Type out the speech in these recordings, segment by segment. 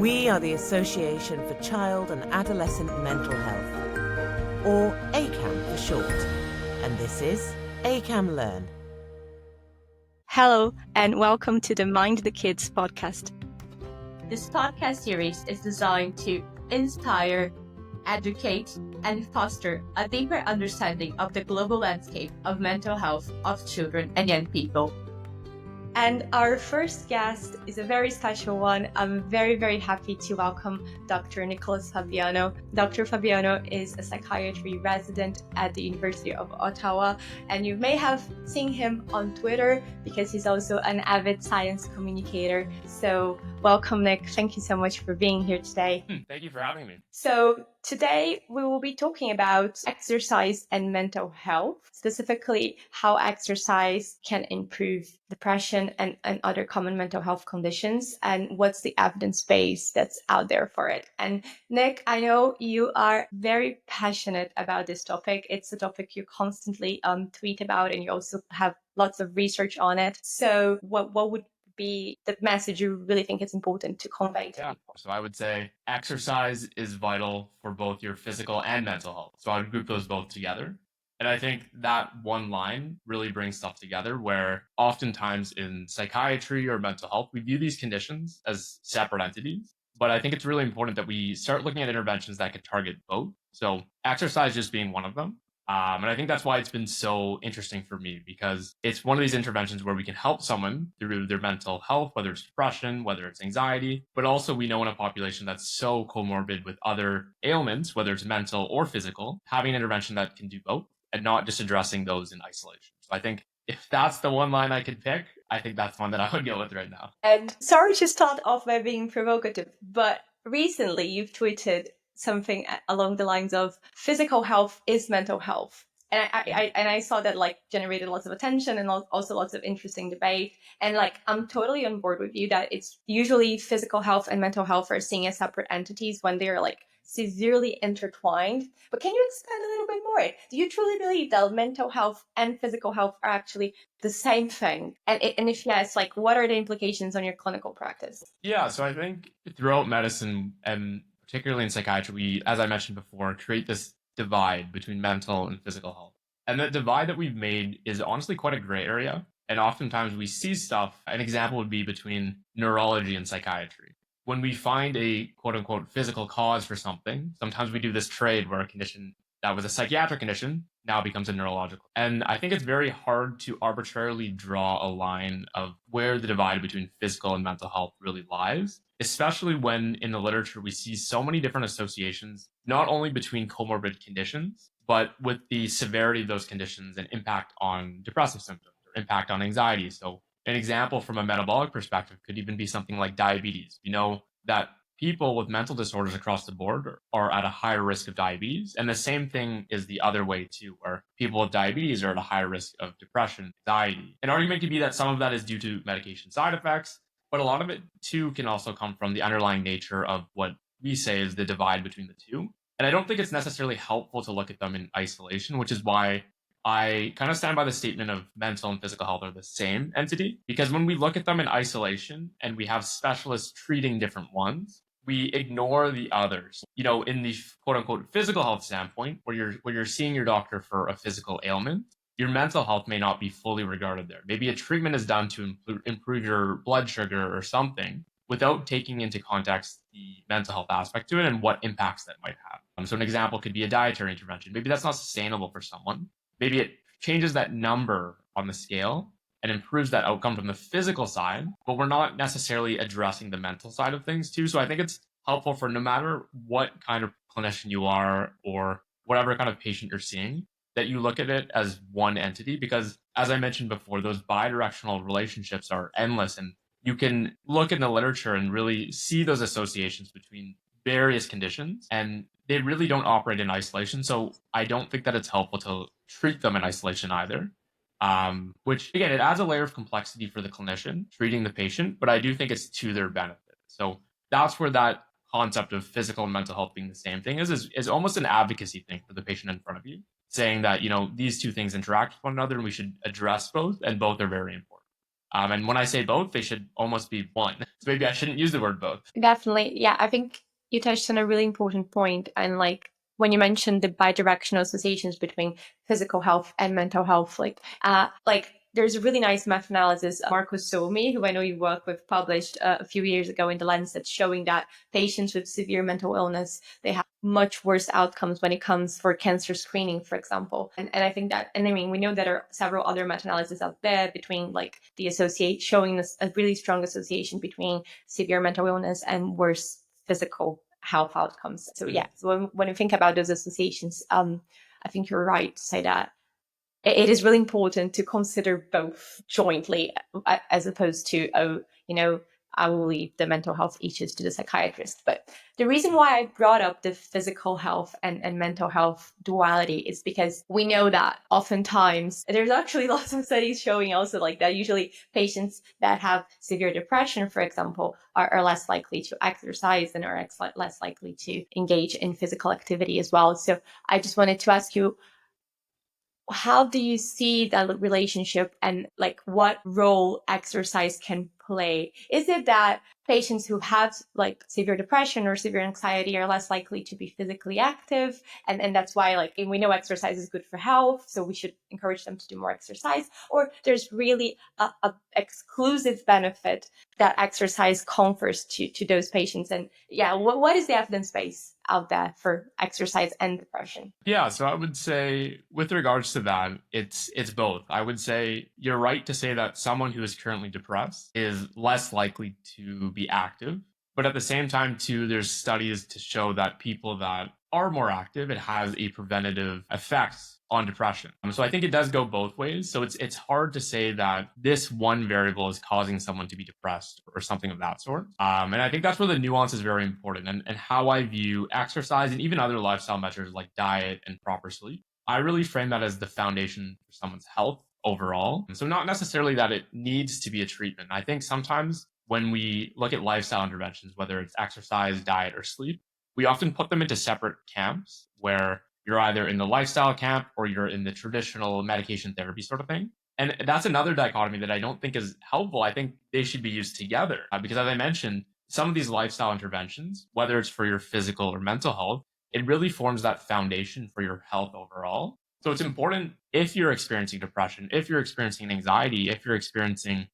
We are the Association for Child and Adolescent Mental Health, or ACAM for short, and this is ACAM Learn. Hello, and welcome to the Mind the Kids podcast. This podcast series is designed to inspire, educate, and foster a deeper understanding of the global landscape of mental health of children and young people. And our first guest is a very special one. I'm very, very happy to welcome Dr. Nicolas Fabiano. Dr. Fabiano is a psychiatry resident at the University of Ottawa, and you may have seen him on Twitter because he's also an avid science communicator. So welcome, Nick. Thank you so much for being here today. Thank you for having me. So today we will be talking about exercise and mental health, specifically how exercise can improve depression and other common mental health conditions, and what's the evidence base that's out there for it. And Nick, I know you are very passionate about this topic. It's a topic you constantly tweet about, and you also have lots of research on it. So what would be the message you really think it's important to convey to people? So I would say exercise is vital for both your physical and mental health. So I would group those both together. And I think that one line really brings stuff together, where oftentimes in psychiatry or mental health, we view these conditions as separate entities. But I think it's really important that we start looking at interventions that can target both. So exercise just being one of them. And I think that's why it's been so interesting for me, because it's one of these interventions where we can help someone through their mental health, whether it's depression, whether it's anxiety, but also we know in a population that's so comorbid with other ailments, whether it's mental or physical, having an intervention that can do both and not just addressing those in isolation. So I think if that's the one line I could pick, I think that's one that I would go with right now. And sorry to start off by being provocative, but recently you've tweeted something along the lines of physical health is mental health. And I saw that generated lots of attention and also lots of interesting debate. And I'm totally on board with you that it's usually physical health and mental health are seen as separate entities when they're severely intertwined. But can you expand a little bit more? Do you truly believe that mental health and physical health are actually the same thing? And if yes, what are the implications on your clinical practice? Yeah, so I think throughout medicine, and particularly in psychiatry, we, as I mentioned before, create this divide between mental and physical health. And the divide that we've made is honestly quite a gray area. And oftentimes we see stuff, an example would be between neurology and psychiatry. When we find a quote unquote physical cause for something, sometimes we do this trade where a condition that was a psychiatric condition now becomes a neurological. And I think it's very hard to arbitrarily draw a line of where the divide between physical and mental health really lies, especially when in the literature we see so many different associations, not only between comorbid conditions, but with the severity of those conditions and impact on depressive symptoms or impact on anxiety. So an example from a metabolic perspective could even be something like diabetes. We know that people with mental disorders across the board are at a higher risk of diabetes. And the same thing is the other way too, where people with diabetes are at a higher risk of depression, anxiety. An argument could be that some of that is due to medication side effects, but a lot of it too can also come from the underlying nature of what we say is the divide between the two. And I don't think it's necessarily helpful to look at them in isolation, which is why I kind of stand by the statement of mental and physical health are the same entity, because when we look at them in isolation and we have specialists treating different ones, we ignore the others. In the quote unquote physical health standpoint, where you're seeing your doctor for a physical ailment, your mental health may not be fully regarded there. Maybe a treatment is done to improve your blood sugar or something without taking into context the mental health aspect to it and what impacts that might have. So an example could be a dietary intervention. Maybe that's not sustainable for someone. Maybe it changes that number on the scale and improves that outcome from the physical side, but we're not necessarily addressing the mental side of things too. So I think it's helpful for no matter what kind of clinician you are or whatever kind of patient you're seeing, that you look at it as one entity, because as I mentioned before, those bidirectional relationships are endless, and you can look in the literature and really see those associations between various conditions, and they really don't operate in isolation. So I don't think that it's helpful to treat them in isolation either. Which again, it adds a layer of complexity for the clinician treating the patient, but I do think it's to their benefit. So that's where that concept of physical and mental health being the same thing is almost an advocacy thing for the patient in front of you, saying that, these two things interact with one another and we should address both, and both are very important. And when I say both, they should almost be one. So maybe I shouldn't use the word both. Definitely. Yeah, I think you touched on a really important point. And like when you mentioned the bidirectional associations between physical health and mental health, like there's a really nice meta-analysis Marco Somi, who I know you work with, published a few years ago in The Lancet, showing that patients with severe mental illness, they have much worse outcomes when it comes for cancer screening, for example. And I think that, and I mean, we know there are several other meta-analyses out there between like the associate showing a really strong association between severe mental illness and worse physical health outcomes. So yeah, so when you think about those associations, I think you're right to say that it is really important to consider both jointly, as opposed to, I will leave the mental health issues to the psychiatrist. But the reason why I brought up the physical health and mental health duality is because we know that oftentimes there's actually lots of studies showing also like that usually patients that have severe depression, for example, are less likely to exercise and are less likely to engage in physical activity as well. So I just wanted to ask you, how do you see that relationship and like what role exercise can play? Is it that patients who have like severe depression or severe anxiety are less likely to be physically active, and that's why like we know exercise is good for health, so we should encourage them to do more exercise? Or there's really a exclusive benefit that exercise confers to those patients? And yeah, what is the evidence base out there for exercise and depression? Yeah, so I would say with regards to that, it's both. I would say you're right to say that someone who is currently depressed is less likely to be active. But at the same time, too, there's studies to show that people that are more active, it has a preventative effect on depression. So I think it does go both ways. So it's hard to say that this one variable is causing someone to be depressed or something of that sort. And I think that's where the nuance is very important, and how I view exercise and even other lifestyle measures like diet and proper sleep. I really frame that as the foundation for someone's health overall. And so not necessarily that it needs to be a treatment. I think sometimes when we look at lifestyle interventions, whether it's exercise, diet, or sleep, we often put them into separate camps where you're either in the lifestyle camp or you're in the traditional medication therapy sort of thing. And that's another dichotomy that I don't think is helpful. I think they should be used together because, as I mentioned, some of these lifestyle interventions, whether it's for your physical or mental health, it really forms that foundation for your health overall. So it's important if you're experiencing depression, if you're experiencing anxiety, if you're experiencing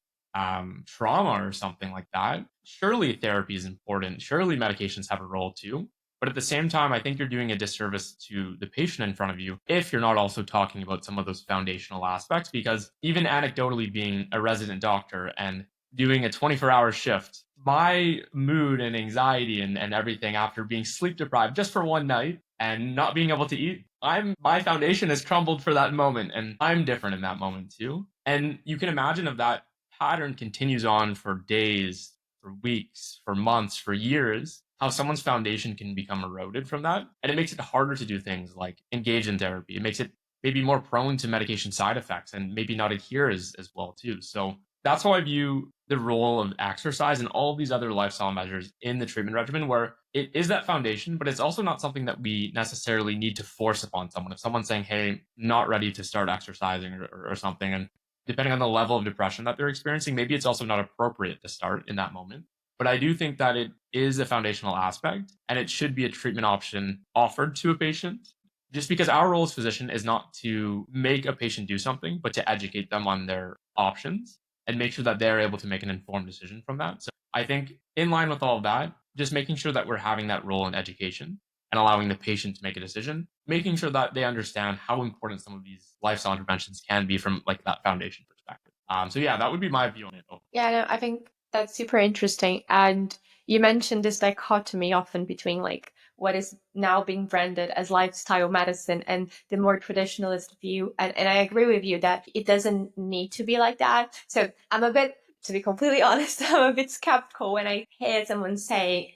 trauma or something like that, surely therapy is important. Surely medications have a role too. But at the same time, I think you're doing a disservice to the patient in front of you if you're not also talking about some of those foundational aspects, because even anecdotally being a resident doctor and doing a 24-hour shift, my mood and anxiety and everything after being sleep deprived just for one night and not being able to eat, my foundation has crumbled for that moment, and I'm different in that moment too. And you can imagine if that pattern continues on for days, for weeks, for months, for years, how someone's foundation can become eroded from that. And it makes it harder to do things like engage in therapy. It makes it maybe more prone to medication side effects and maybe not adhere as well too. So that's how I view the role of exercise and all of these other lifestyle measures in the treatment regimen, where it is that foundation, but it's also not something that we necessarily need to force upon someone. If someone's saying, hey, not ready to start exercising or something, and depending on the level of depression that they're experiencing, maybe it's also not appropriate to start in that moment. But I do think that it is a foundational aspect, and it should be a treatment option offered to a patient. Just because our role as physician is not to make a patient do something, but to educate them on their options and make sure that they're able to make an informed decision from that. So I think in line with all of that, just making sure that we're having that role in education and allowing the patient to make a decision, making sure that they understand how important some of these lifestyle interventions can be from like that foundation perspective. So yeah, that would be my view on it. Yeah, no, I think that's super interesting. And you mentioned this dichotomy often between like what is now being branded as lifestyle medicine and the more traditionalist view. And I agree with you that it doesn't need to be like that. So I'm a bit, to be completely honest, I'm a bit skeptical when I hear someone say,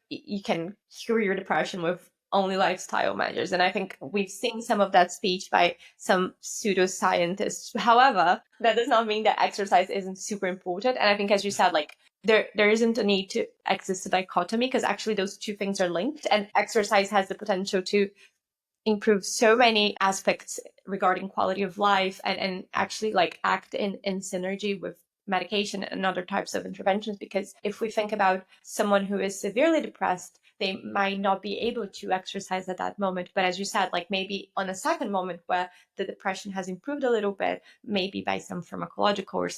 you can cure your depression with only lifestyle measures. And I think we've seen some of that speech by some pseudoscientists. However, that does not mean that exercise isn't super important. And I think, as you said, like there isn't a need to exist a dichotomy, because actually those two things are linked, and exercise has the potential to improve so many aspects regarding quality of life and actually like act in synergy with medication and other types of interventions, because if we think about someone who is severely depressed, they might not be able to exercise at that moment. But as you said, like maybe on a second moment where the depression has improved a little bit, maybe by some pharmacological or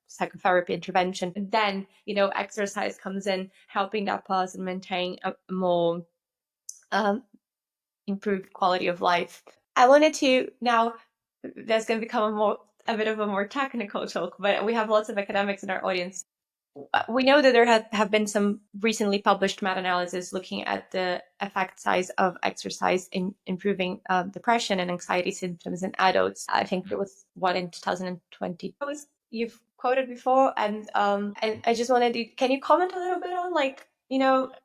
psychotherapy intervention, then, exercise comes in, helping that person maintain a more improved quality of life. I wanted to now, there's going to become a bit of a more technical talk, but we have lots of academics in our audience. We know that there have been some recently published meta-analysis looking at the effect size of exercise in improving depression and anxiety symptoms in adults. I think it was in 2020. You've quoted before, and I just wanted to, can you comment a little bit on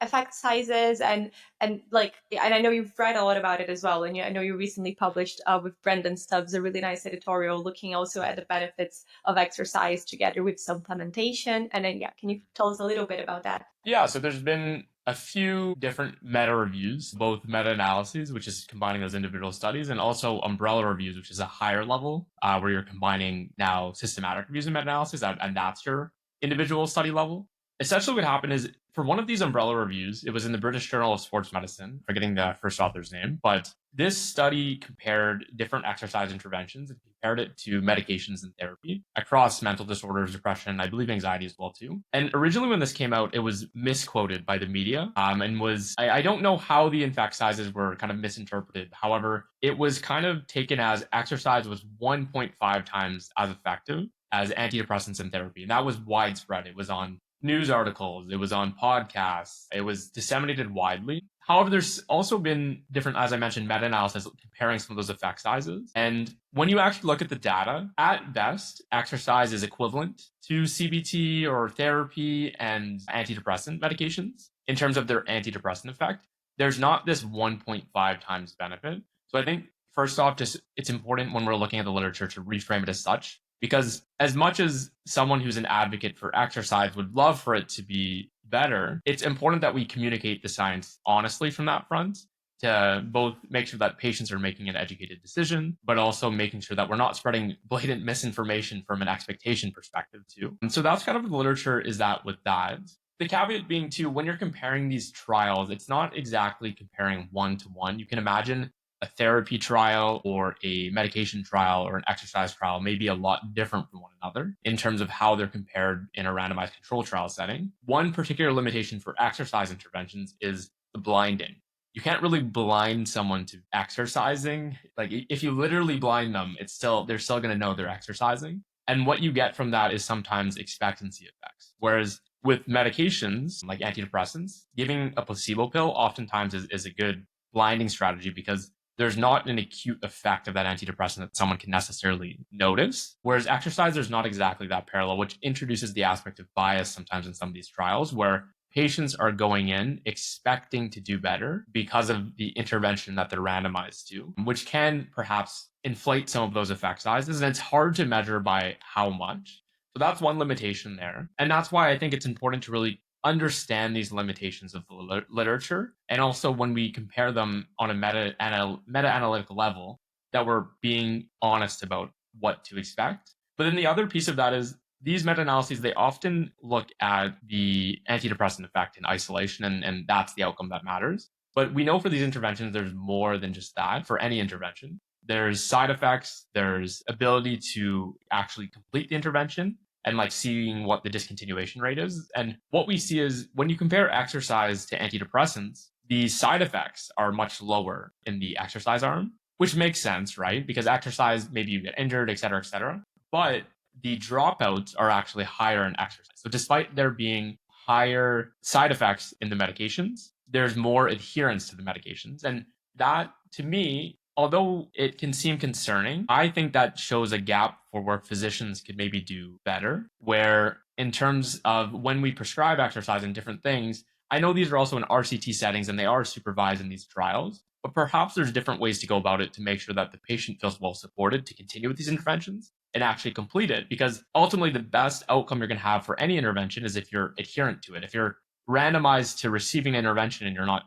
effect sizes and I know you've read a lot about it as well, and I know you recently published with Brendan Stubbs a really nice editorial looking also at the benefits of exercise together with supplementation. And then can you tell us a little bit about that? Yeah, so there's been a few different meta reviews, both meta analyses, which is combining those individual studies, and also umbrella reviews, which is a higher level where you're combining now systematic reviews and meta analysis, and that's your individual study level. Essentially what happened is, for one of these umbrella reviews, it was in the British Journal of Sports Medicine, forgetting the first author's name, but this study compared different exercise interventions and compared it to medications and therapy across mental disorders, depression, I believe anxiety as well too. And originally when this came out, it was misquoted by the media and was, I don't know how the effect sizes were kind of misinterpreted. However, it was kind of taken as exercise was 1.5 times as effective as antidepressants and therapy. And that was widespread. It was on news articles, it was on podcasts, it was disseminated widely. However, there's also been different, as I mentioned, meta-analysis comparing some of those effect sizes. And when you actually look at the data, at best, exercise is equivalent to CBT or therapy and antidepressant medications in terms of their antidepressant effect. There's not this 1.5 times benefit. So I think, first off, just it's important when we're looking at the literature to reframe it as such. Because as much as someone who's an advocate for exercise would love for it to be better, it's important that we communicate the science honestly from that front to both make sure that patients are making an educated decision, but also making sure that we're not spreading blatant misinformation from an expectation perspective too. And so that's kind of the literature is that with that. The caveat being too, when you're comparing these trials, it's not exactly comparing one to one. You can imagine a therapy trial or a medication trial or an exercise trial may be a lot different from one another in terms of how they're compared in a randomized control trial setting. One particular limitation for exercise interventions is the blinding. You can't really blind someone to exercising. Like if you literally blind them, they're still going to know they're exercising. And what you get from that is sometimes expectancy effects. Whereas with medications like antidepressants, giving a placebo pill oftentimes is a good blinding strategy because there's not an acute effect of that antidepressant that someone can necessarily notice. Whereas exercise, there's not exactly that parallel, which introduces the aspect of bias sometimes in some of these trials where patients are going in expecting to do better because of the intervention that they're randomized to, which can perhaps inflate some of those effect sizes. And it's hard to measure by how much. So that's one limitation there. And that's why I think it's important to really understand these limitations of the literature. And also when we compare them on a meta-analytical level, that we're being honest about what to expect. But then the other piece of that is these meta-analyses, they often look at the antidepressant effect in isolation, and that's the outcome that matters. But we know for these interventions, there's more than just that for any intervention. There's side effects, there's ability to actually complete the intervention, and seeing what the discontinuation rate is. And what we see is when you compare exercise to antidepressants, the side effects are much lower in the exercise arm, which makes sense, right? Because exercise, maybe you get injured, et cetera, et cetera. But the dropouts are actually higher in exercise. So despite there being higher side effects in the medications, there's more adherence to the medications. And that, to me, although it can seem concerning, I think that shows a gap for where physicians could maybe do better, where in terms of when we prescribe exercise and different things, I know these are also in RCT settings and they are supervised in these trials, but perhaps there's different ways to go about it to make sure that the patient feels well supported to continue with these interventions and actually complete it. Because ultimately the best outcome you're going to have for any intervention is if you're adherent to it. If you're randomized to receiving an intervention and you're not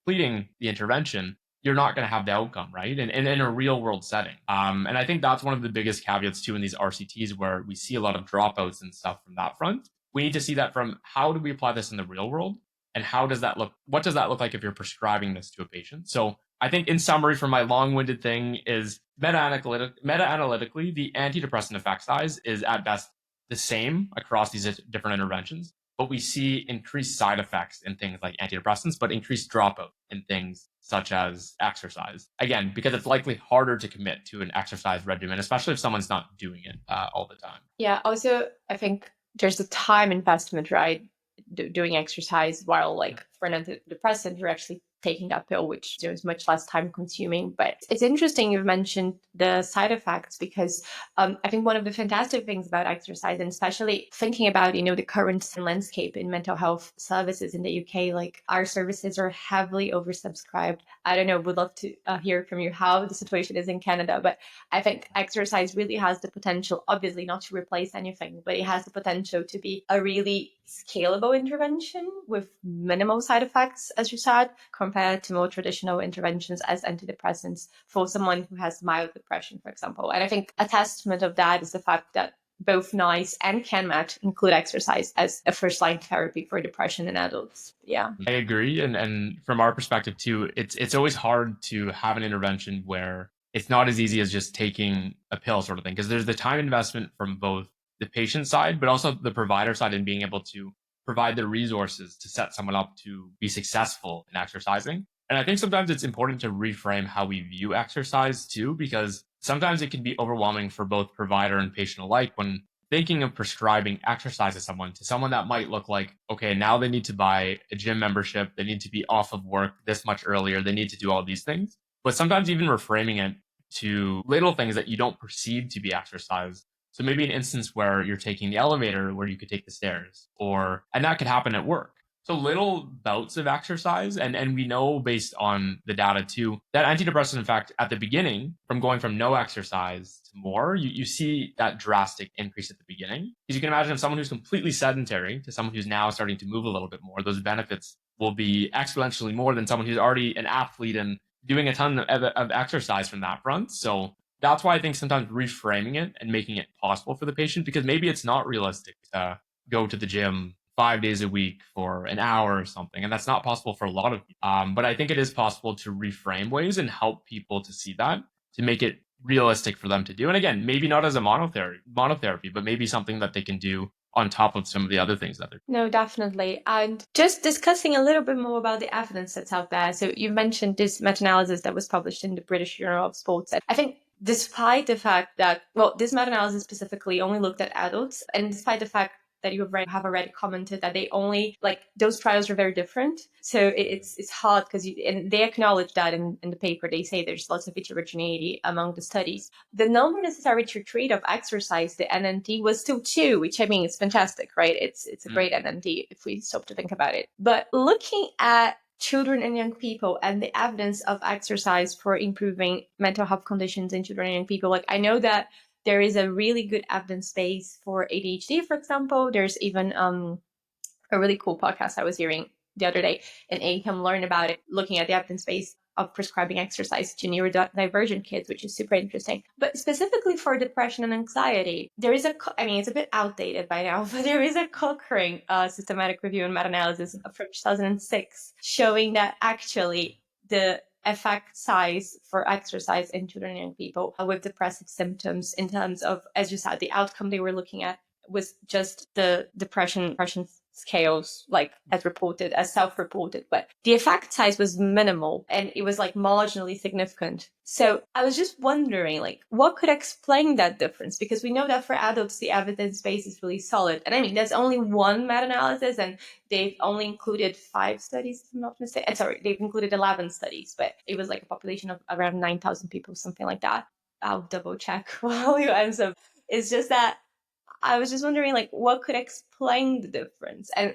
completing the intervention, you're not going to have the outcome, right? And in a real world setting. And I think that's one of the biggest caveats too in these RCTs where we see a lot of dropouts and stuff from that front. We need to see that from how do we apply this in the real world? And how does that look? What does that look like if you're prescribing this to a patient? So I think in summary for my long-winded thing is meta-analytically, the antidepressant effect size is at best the same across these different interventions, but we see increased side effects in things like antidepressants, but increased dropout in things such as exercise. Again, because it's likely harder to commit to an exercise regimen, especially if someone's not doing it all the time. Yeah. Also, I think there's a time investment, right? Doing exercise while like for an antidepressant, you're actually taking that pill, which is much less time consuming. But it's interesting you've mentioned the side effects because I think one of the fantastic things about exercise, and especially thinking about, the current landscape in mental health services in the UK, like our services are heavily oversubscribed. I don't know, would love to hear from you how the situation is in Canada, but I think exercise really has the potential, obviously not to replace anything, but it has the potential to be a really scalable intervention with minimal side effects, as you said, compared to more traditional interventions as antidepressants for someone who has mild depression, for example. And I think a testament of that is the fact that both NICE and CanMat include exercise as a first-line therapy for depression in adults. Yeah. I agree. And from our perspective too, it's always hard to have an intervention where it's not as easy as just taking a pill sort of thing, because there's the time investment from both the patient side, but also the provider side in being able to provide the resources to set someone up to be successful in exercising. And I think sometimes it's important to reframe how we view exercise too, because sometimes it can be overwhelming for both provider and patient alike when thinking of prescribing exercise to someone that might look like, okay, now they need to buy a gym membership, they need to be off of work this much earlier, they need to do all these things. But sometimes even reframing it to little things that you don't perceive to be exercise. So maybe an instance where you're taking the elevator where you could take the stairs, and that could happen at work. So little bouts of exercise, and we know based on the data too, that antidepressant effect at the beginning, from going from no exercise to more, you see that drastic increase at the beginning. Because you can imagine if someone who's completely sedentary to someone who's now starting to move a little bit more, those benefits will be exponentially more than someone who's already an athlete and doing a ton of exercise from that front. So that's why I think sometimes reframing it and making it possible for the patient, because maybe it's not realistic to go to the gym 5 days a week for an hour or something. And that's not possible for a lot of people. But I think it is possible to reframe ways and help people to see that, to make it realistic for them to do. And again, maybe not as a monotherapy, but maybe something that they can do on top of some of the other things that they're No, definitely. And just discussing a little bit more about the evidence that's out there. So you mentioned this meta-analysis that was published in the British Journal of Sports. I think despite the fact that, this meta-analysis specifically only looked at adults, and despite the fact that you have already commented that they only, those trials are very different. So it's hard because and they acknowledge that in the paper. They say there's lots of heterogeneity among the studies. The number necessary to treat of exercise, the NNT, was still 2, which I mean, it's fantastic, right? It's a great NNT if we stop to think about it. But looking at children and young people and the evidence of exercise for improving mental health conditions in children and young people, I know that there is a really good evidence base for ADHD, for example. There's even a really cool podcast I was hearing the other day, and you can learn about it, looking at the evidence base of prescribing exercise to neurodivergent kids, which is super interesting. But specifically for depression and anxiety, there is it's a bit outdated by now, but there is a Cochrane systematic review and meta-analysis from 2006 showing that actually the effect size for exercise in children and young people with depressive symptoms, in terms of, as you said, the outcome they were looking at was just the depression scales, as self-reported, but the effect size was minimal and it was marginally significant. So I was just wondering, what could explain that difference? Because we know that for adults, the evidence base is really solid. And I mean, there's only one meta-analysis and they've only included 5 studies, if I'm not mistaken. Sorry, they've included 11 studies, but it was a population of around 9,000 people, something like that. I'll double check while you answer. It's just that I was just wondering, what could explain the difference? And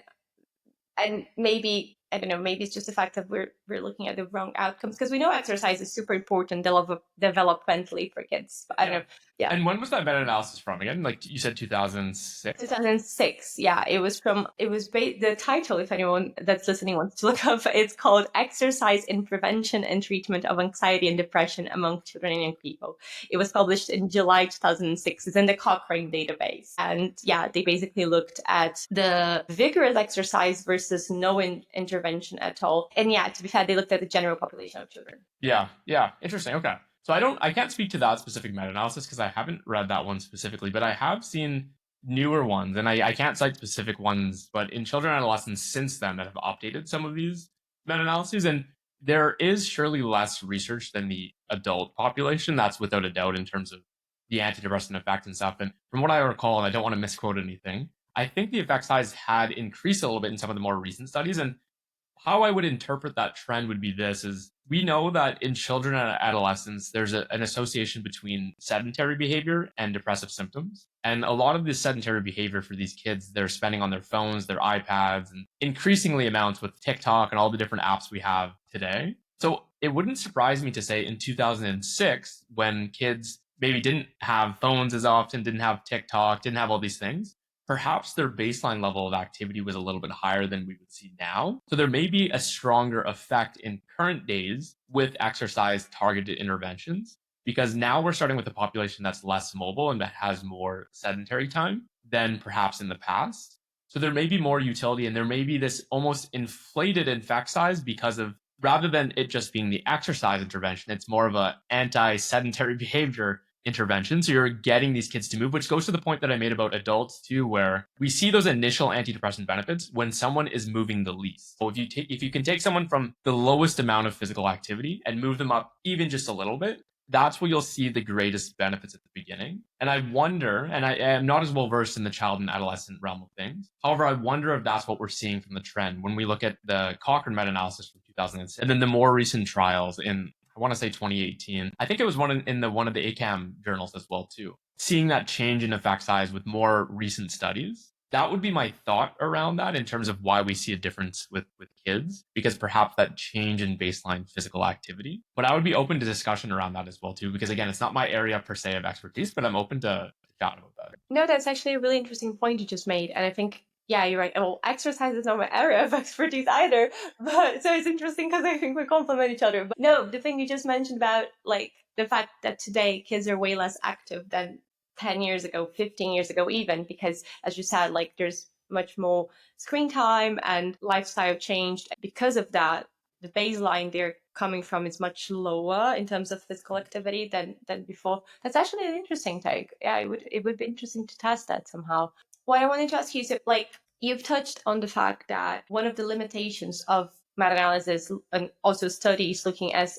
maybe, I don't know, maybe it's just the fact that we're we're looking at the wrong outcomes, because we know exercise is super important developmentally for kids. But I don't know. Yeah. And when was that meta-analysis from again? Like you said, 2006? 2006. Yeah, the title, if anyone that's listening wants to look up, it's called Exercise in Prevention and Treatment of Anxiety and Depression Among Children and Young People. It was published in July 2006. It's in the Cochrane database. And yeah, they basically looked at the vigorous exercise versus no intervention at all. And yeah, to be fair, they looked at the general population of children. Yeah. Interesting. Okay. So I can't speak to that specific meta-analysis because I haven't read that one specifically, but I have seen newer ones, and I can't cite specific ones, but in children and adolescents since then that have updated some of these meta-analyses, and there is surely less research than the adult population. That's without a doubt in terms of the antidepressant effect and stuff. And from what I recall, and I don't want to misquote anything, I think the effect size had increased a little bit in some of the more recent studies. And how I would interpret that trend would be this: is we know that in children and adolescents, there's an association between sedentary behavior and depressive symptoms. And a lot of this sedentary behavior for these kids, they're spending on their phones, their iPads, and increasingly amounts with TikTok and all the different apps we have today. So it wouldn't surprise me to say in 2006, when kids maybe didn't have phones as often, didn't have TikTok, didn't have all these things, perhaps their baseline level of activity was a little bit higher than we would see now. So there may be a stronger effect in current days with exercise targeted interventions, because now we're starting with a population that's less mobile and that has more sedentary time than perhaps in the past. So there may be more utility, and there may be this almost inflated effect size because of, rather than it just being the exercise intervention, it's more of a anti-sedentary behavior intervention. So you're getting these kids to move, which goes to the point that I made about adults too, where we see those initial antidepressant benefits when someone is moving the least. So if you can take someone from the lowest amount of physical activity and move them up even just a little bit, that's where you'll see the greatest benefits at the beginning. And I wonder, and I am not as well versed in the child and adolescent realm of things. However, I wonder if that's what we're seeing from the trend when we look at the Cochrane meta-analysis from 2006 and then the more recent trials in, I want to say 2018. I think it was one of the ACAM journals as well too. Seeing that change in effect size with more recent studies, that would be my thought around that in terms of why we see a difference with kids, because perhaps that change in baseline physical activity. But I would be open to discussion around that as well too, because again, it's not my area per se of expertise, but I'm open to chat about that. No, that's actually a really interesting point you just made. And I think, yeah, you're right. Well, exercise is not my area of expertise either. But so it's interesting because I think we complement each other. But no, the thing you just mentioned about like the fact that today kids are way less active than 10 years ago, 15 years ago, even, because as you said, like there's much more screen time and lifestyle changed. Because of that, the baseline they're coming from is much lower in terms of physical activity than before. That's actually an interesting take. Yeah, it would be interesting to test that somehow. What I wanted to ask you is, like, you've touched on the fact that one of the limitations of meta-analysis and also studies looking at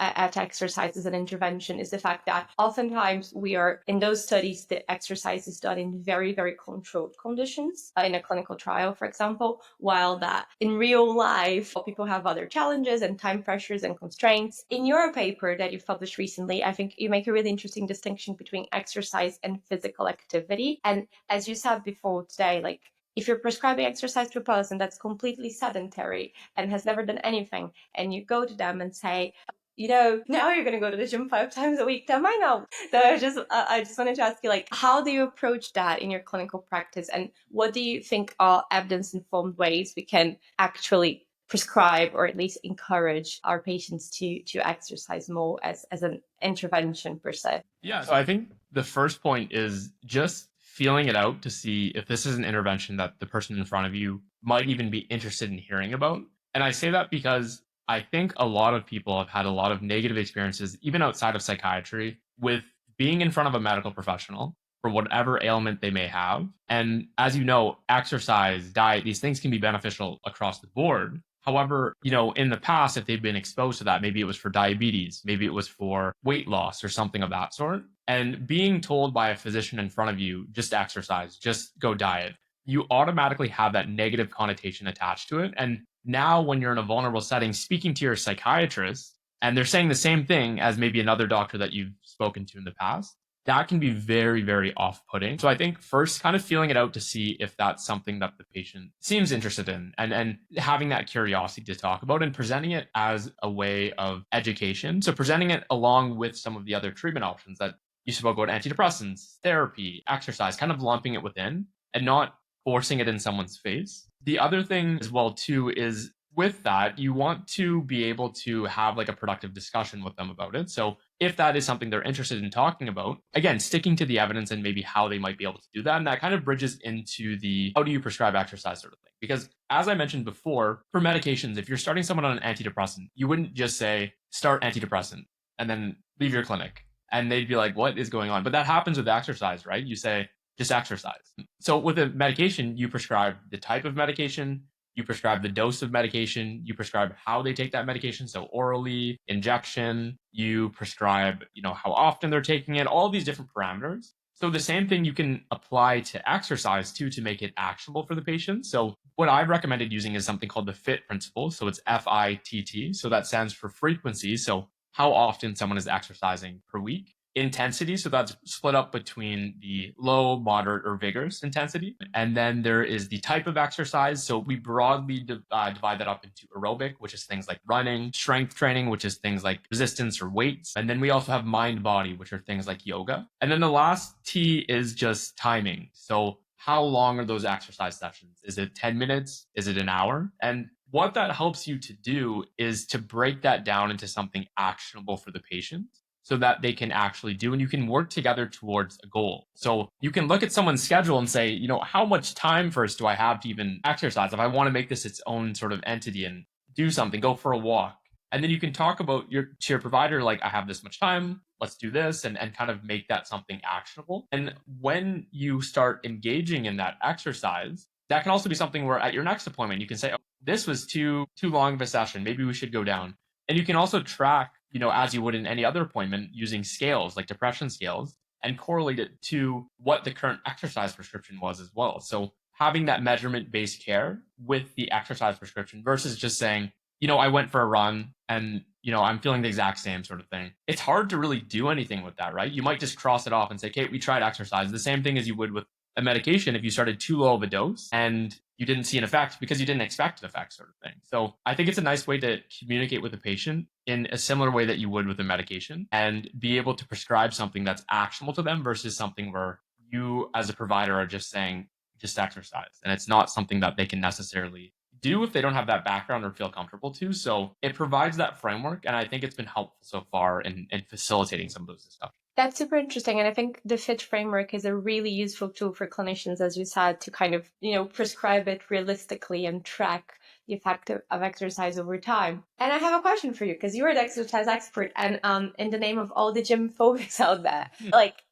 exercise as an intervention is the fact that oftentimes we are in those studies, the exercise is done in very, very controlled conditions in a clinical trial, for example, while that in real life, people have other challenges and time pressures and constraints. In your paper that you've published recently, I think you make a really interesting distinction between exercise and physical activity. And as you said before today, like, if you're prescribing exercise to a person that's completely sedentary and has never done anything, and you go to them and say, now you're going to go to the gym 5 times a week, that might not. So I just wanted to ask you, like, how do you approach that in your clinical practice? And what do you think are evidence-informed ways we can actually prescribe or at least encourage our patients to exercise more as an intervention per se? Yeah, so I think the first point is just feeling it out to see if this is an intervention that the person in front of you might even be interested in hearing about. And I say that because I think a lot of people have had a lot of negative experiences, even outside of psychiatry, with being in front of a medical professional for whatever ailment they may have. And as you know, exercise, diet, these things can be beneficial across the board. However, in the past, if they've been exposed to that, maybe it was for diabetes, maybe it was for weight loss or something of that sort. And being told by a physician in front of you, just exercise, just go diet, you automatically have that negative connotation attached to it. And now when you're in a vulnerable setting, speaking to your psychiatrist, and they're saying the same thing as maybe another doctor that you've spoken to in the past, that can be very, very off-putting. So I think first kind of feeling it out to see if that's something that the patient seems interested in, and having that curiosity to talk about and presenting it as a way of education. So presenting it along with some of the other treatment options that you spoke about, antidepressants, therapy, exercise, kind of lumping it within and not forcing it in someone's face. The other thing as well too is with that, you want to be able to have like a productive discussion with them about it. So if that is something they're interested in talking about, again, sticking to the evidence and maybe how they might be able to do that. And that kind of bridges into the how do you prescribe exercise sort of thing. Because as I mentioned before, for medications, if you're starting someone on an antidepressant, you wouldn't just say start antidepressant and then leave your clinic. And they'd be like, what is going on? But that happens with exercise, right? You say, just exercise. So with a medication, you prescribe the type of medication, you prescribe the dose of medication, you prescribe how they take that medication. So orally, injection, you prescribe, how often they're taking it, all these different parameters. So the same thing you can apply to exercise too, to make it actionable for the patient. So what I've recommended using is something called the FIT principle. So it's FITT. So that stands for frequency. So how often someone is exercising per week. Intensity, so that's split up between the low, moderate, or vigorous intensity. And then there is the type of exercise. So we broadly divide that up into aerobic, which is things like running, strength training, which is things like resistance or weights. And then we also have mind body, which are things like yoga. And then the last T is just timing. So how long are those exercise sessions? Is it 10 minutes? Is it an hour? And what that helps you to do is to break that down into something actionable for the patient, so that they can actually do, and you can work together towards a goal. So you can look at someone's schedule and say, how much time first do I have to even exercise? If I want to make this its own sort of entity and do something, go for a walk. And then you can talk about to your provider, like, I have this much time, let's do this, and kind of make that something actionable. And when you start engaging in that exercise, that can also be something where at your next appointment, you can say, oh, this was too long of a session. Maybe we should go down. And you can also track, as you would in any other appointment, using scales like depression scales and correlate it to what the current exercise prescription was as well. So having that measurement-based care with the exercise prescription versus just saying, I went for a run and, I'm feeling the exact same sort of thing. It's hard to really do anything with that, right? You might just cross it off and say, okay, we tried exercise. The same thing as you would with a medication if you started too low of a dose and you didn't see an effect because you didn't expect an effect, sort of thing. So I think it's a nice way to communicate with the patient in a similar way that you would with a medication and be able to prescribe something that's actionable to them versus something where you as a provider are just saying, just exercise. And it's not something that they can necessarily do if they don't have that background or feel comfortable to. So it provides that framework. And I think it's been helpful so far in facilitating some of those discussions. That's super interesting. And I think the FIT framework is a really useful tool for clinicians, as you said, to kind of, prescribe it realistically and track the effect of exercise over time. And I have a question for you, because you're the exercise expert, and in the name of all the gym phobics out there,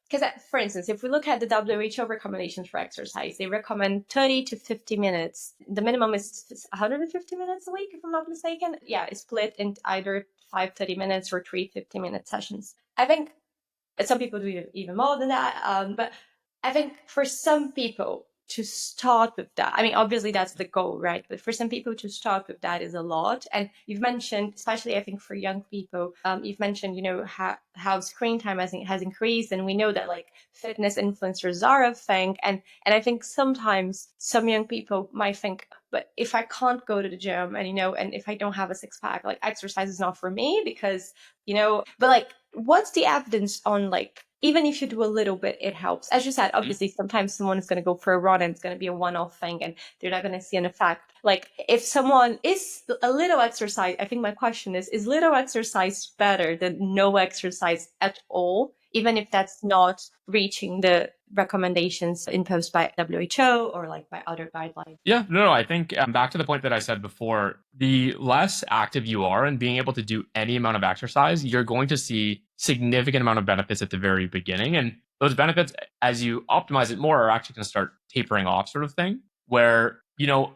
because for instance, if we look at the WHO recommendations for exercise, they recommend 30 to 50 minutes. The minimum is 150 minutes a week, if I'm not mistaken. Yeah, it's split into either 5 30 minutes or 3 50-minute sessions. I think some people do even more than that. But I think for some people to start with that, I mean, obviously that's the goal, right? But for some people to start with that is a lot. And you've mentioned, especially I think for young people, you've mentioned, how screen time has increased. And we know that fitness influencers are a thing. And I think sometimes some young people might think, but if I can't go to the gym and, and if I don't have a six pack, exercise is not for me because, but what's the evidence on even if you do a little bit, it helps. As you said, obviously, sometimes someone is going to go for a run and it's going to be a one-off thing and they're not going to see an effect. If someone is a little exercise, I think my question is little exercise better than no exercise at all, even if that's not reaching the recommendations imposed by WHO or by other guidelines? Yeah, no, I think back to the point that I said before, the less active you are and being able to do any amount of exercise, you're going to see significant amount of benefits at the very beginning. And those benefits, as you optimize it more, are actually going to start tapering off, sort of thing, where,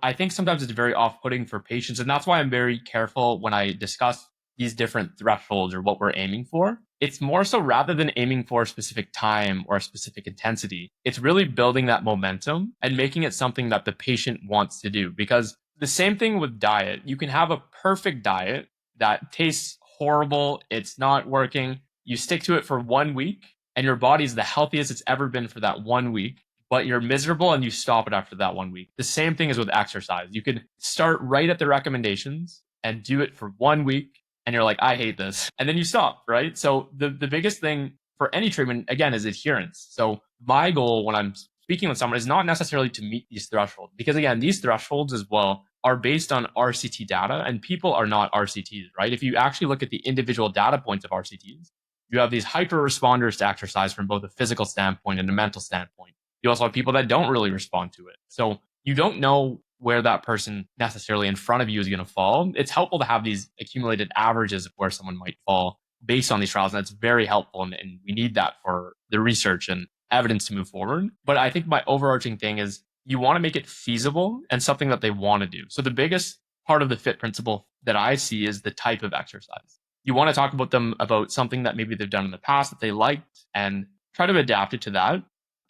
I think sometimes it's very off-putting for patients. And that's why I'm very careful when I discuss these different thresholds or what we're aiming for. It's more so rather than aiming for a specific time or a specific intensity, it's really building that momentum and making it something that the patient wants to do. Because the same thing with diet, you can have a perfect diet that tastes horrible. It's not working. You stick to it for 1 week and your body's the healthiest it's ever been for that 1 week, but you're miserable and you stop it after that 1 week. The same thing is with exercise. You could start right at the recommendations and do it for 1 week, and you're like, I hate this. And then you stop, right? So the biggest thing for any treatment, again, is adherence. So my goal when I'm speaking with someone is not necessarily to meet these thresholds, because again, these thresholds as well are based on RCT data, and people are not RCTs, right? If you actually look at the individual data points of RCTs, you have these hyper responders to exercise from both a physical standpoint and a mental standpoint. You also have people that don't really respond to it. So you don't know where that person necessarily in front of you is going to fall. It's helpful to have these accumulated averages of where someone might fall based on these trials. And that's very helpful. And we need that for the research and evidence to move forward. But I think my overarching thing is you want to make it feasible and something that they want to do. So the biggest part of the FIT principle that I see is the type of exercise. You want to talk about them about something that maybe they've done in the past that they liked and try to adapt it to that.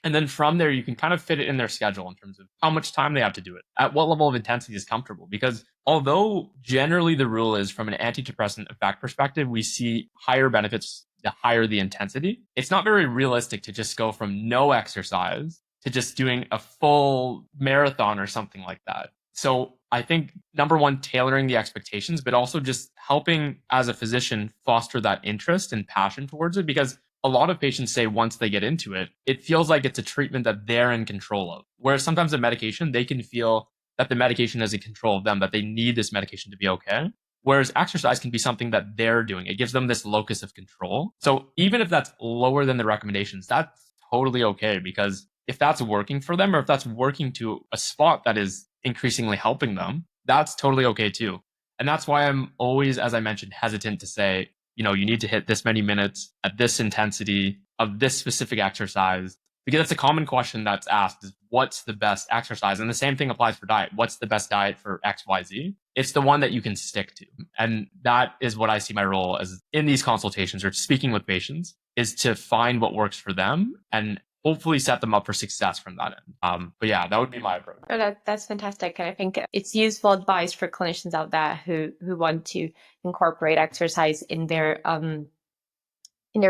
And then from there, you can kind of fit it in their schedule in terms of how much time they have to do it, at what level of intensity is comfortable. Because although generally the rule is from an antidepressant effect perspective, we see higher benefits the higher the intensity, it's not very realistic to just go from no exercise to just doing a full marathon or something like that. So I think, number one, tailoring the expectations, but also just helping as a physician foster that interest and passion towards it. Because a lot of patients say once they get into it, it feels like it's a treatment that they're in control of. Whereas sometimes the medication, they can feel that the medication is in control of them, that they need this medication to be okay. Whereas exercise can be something that they're doing. It gives them this locus of control. So even if that's lower than the recommendations, that's totally okay, because if that's working for them, or if that's working to a spot that is increasingly helping them, that's totally okay too. And that's why I'm always, as I mentioned, hesitant to say, you need to hit this many minutes at this intensity of this specific exercise, because that's a common question that's asked is what's the best exercise? And the same thing applies for diet. What's the best diet for XYZ? It's the one that you can stick to. And that is what I see my role as in these consultations or speaking with patients, is to find what works for them and hopefully set them up for success from that end. But yeah, that would be my approach. Oh, that's fantastic. And I think it's useful advice for clinicians out there who want to incorporate exercise in their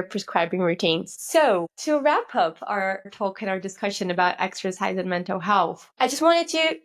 prescribing routines. So to wrap up our talk and our discussion about exercise and mental health, I just wanted to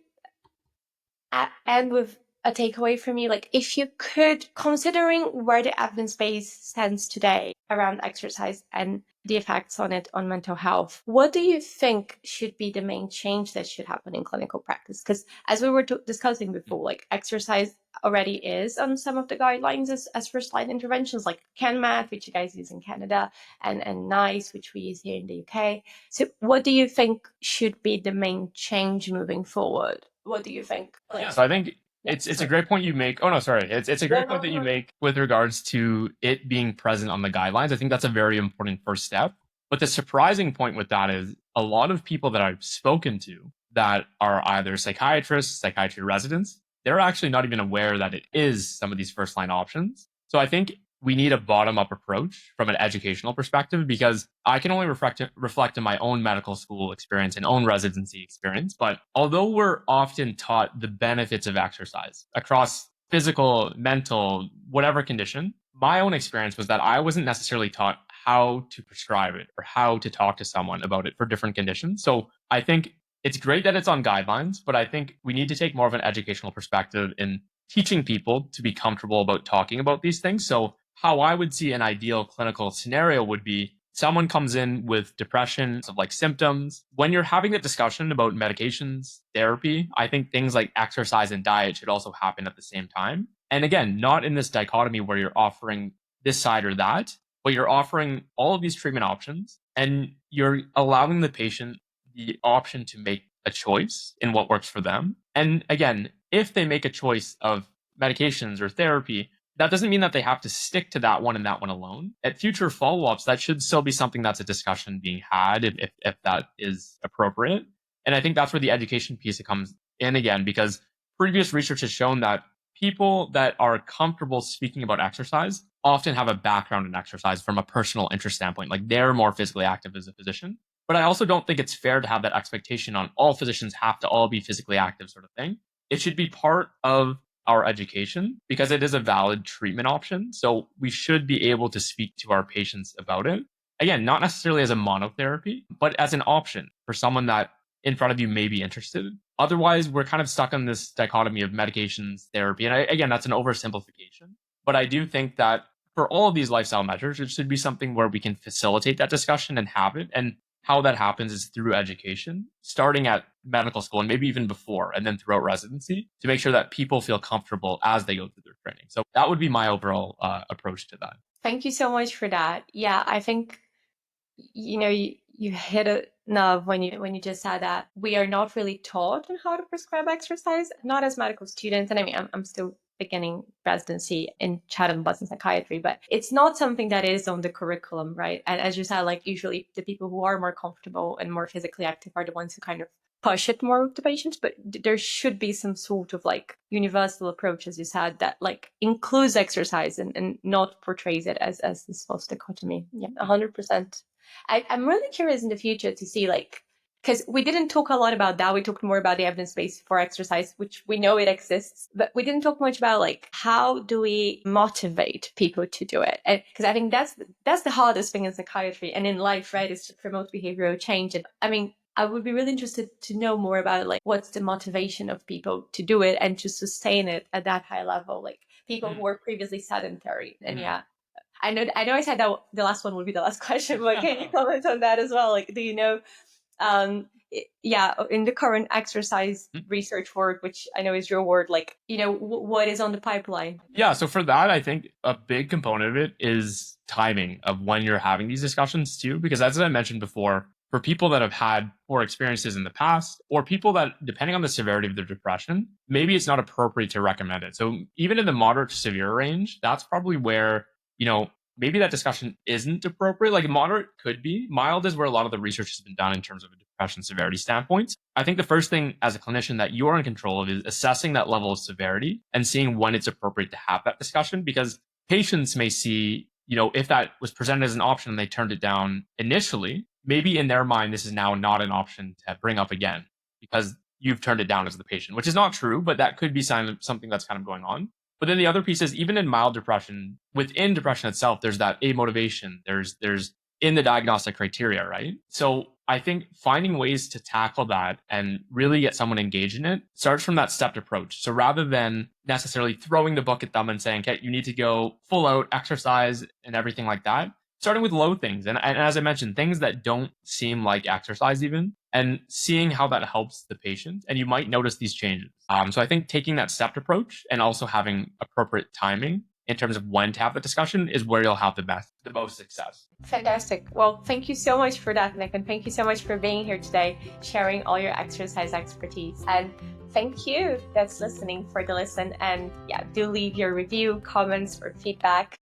end with a takeaway from you. Like, if you could, considering where the evidence base stands today around exercise and the effects on it on mental health, what do you think should be the main change that should happen in clinical practice? Because as we were discussing before, like, exercise already is on some of the guidelines as first-line interventions, like CanMath, which you guys use in Canada, and NICE, which we use here in the UK. So what do you think should be the main change moving forward? What do you think? So I think it's a great point you make. Oh no, sorry. It's a great point that you make with regards to it being present on the guidelines. I think that's a very important first step. But the surprising point with that is a lot of people that I've spoken to that are either psychiatrists, psychiatry residents, they're actually not even aware that it is some of these first line options. So I think we need a bottom-up approach from an educational perspective, because I can only reflect on my own medical school experience and own residency experience. But although we're often taught the benefits of exercise across physical, mental, whatever condition, my own experience was that I wasn't necessarily taught how to prescribe it or how to talk to someone about it for different conditions. So I think it's great that it's on guidelines, but I think we need to take more of an educational perspective in teaching people to be comfortable about talking about these things. So how I would see an ideal clinical scenario would be someone comes in with depression, of like symptoms. When you're having a discussion about medications, therapy, I think things like exercise and diet should also happen at the same time. And again, not in this dichotomy where you're offering this side or that, but you're offering all of these treatment options and you're allowing the patient the option to make a choice in what works for them. And again, if they make a choice of medications or therapy, that doesn't mean that they have to stick to that one and that one alone. At future follow-ups, that should still be something that's a discussion being had if that is appropriate. And I think that's where the education piece comes in again, because previous research has shown that people that are comfortable speaking about exercise often have a background in exercise from a personal interest standpoint. Like, they're more physically active as a physician. But I also don't think it's fair to have that expectation on all physicians have to all be physically active sort of thing. It should be part of our education because it is a valid treatment option. So we should be able to speak to our patients about it. Again, not necessarily as a monotherapy, but as an option for someone that in front of you may be interested. Otherwise, we're kind of stuck on this dichotomy of medications, therapy. And again, that's an oversimplification. But I do think that for all of these lifestyle measures, it should be something where we can facilitate that discussion and have it. And how that happens is through education, starting at medical school and maybe even before, and then throughout residency, to make sure that people feel comfortable as they go through their training. So that would be my overall approach to that. Thank you so much for that. Yeah, I think, you hit a nerve when you just said that we are not really taught on how to prescribe exercise, not as medical students. And I mean, I'm still beginning residency in child and adolescent psychiatry, but it's not something that is on the curriculum, right? And as you said, like usually the people who are more comfortable and more physically active are the ones who kind of push it more to patients, but there should be some sort of like universal approach, as you said, that like includes exercise and not portrays it as this false dichotomy. Yeah, 100%. I'm really curious in the future to see like, because we didn't talk a lot about that. We talked more about the evidence base for exercise, which we know it exists, but we didn't talk much about like, how do we motivate people to do it? Because I think that's the hardest thing in psychiatry and in life, right? Is to promote behavioral change. And I mean, I would be really interested to know more about like, what's the motivation of people to do it and to sustain it at that high level, like people who were previously sedentary. And yeah. I know I said that the last one would be the last question, but can you comment on that as well? Like, do you know, in the current exercise research work, which I know is your word, like, what is on the pipeline? Yeah, so for that, I think a big component of it is timing of when you're having these discussions too, because as I mentioned before, for people that have had poor experiences in the past, or people that, depending on the severity of their depression, maybe it's not appropriate to recommend it. So even in the moderate to severe range, that's probably where, maybe that discussion isn't appropriate. Like moderate could be. Mild is where a lot of the research has been done in terms of a depression severity standpoint. I think the first thing as a clinician that you're in control of is assessing that level of severity and seeing when it's appropriate to have that discussion, because patients may see, if that was presented as an option and they turned it down initially, maybe in their mind, this is now not an option to bring up again because you've turned it down as the patient, which is not true, but that could be something that's kind of going on. But then the other piece is, even in mild depression, within depression itself, there's that amotivation. There's in the diagnostic criteria, right? So I think finding ways to tackle that and really get someone engaged in it starts from that stepped approach. So rather than necessarily throwing the book at them and saying, okay, you need to go full out exercise and everything like that, starting with low things. And as I mentioned, things that don't seem like exercise even, and seeing how that helps the patient. And you might notice these changes. So I think taking that stepped approach and also having appropriate timing in terms of when to have the discussion is where you'll have the most success. Fantastic. Well, thank you so much for that, Nick. And thank you so much for being here today, sharing all your exercise expertise. And thank you that's listening for the listen. And do leave your review, comments, or feedback.